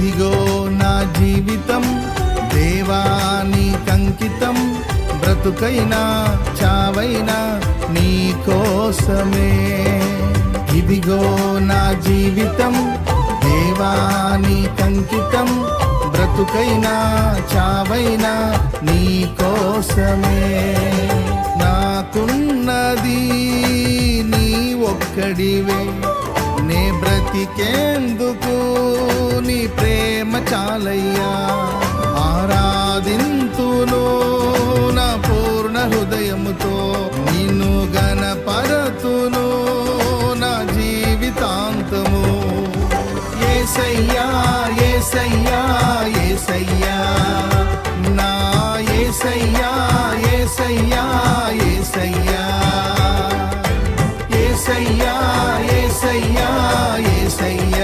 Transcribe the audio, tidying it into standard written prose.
ఇదిగో నా జీవితం దేవానికంకితం, బ్రతుకైనా చావైనా నీ కోసమే. ఇదిగో నా జీవితం దేవానికంకితం, బ్రతుకైనా చావైనా నీ కోసమే. నాకున్నది నీ ఒక్కడివే, నే బ్రతికేందుకు నీ ప్రేమ చాలయ్యా. ఆరాధింతును నా పూర్ణ హృదయముతో, నిన్ను గణపరతును నా జీవితాంతము. యేసయ్యా యేసయ్యా యేసయ్యా, నా యేసయ్యా యేసయ్యా యేసయ్యా, యేసయ్యా యేసయ్యా యేసయ్యా.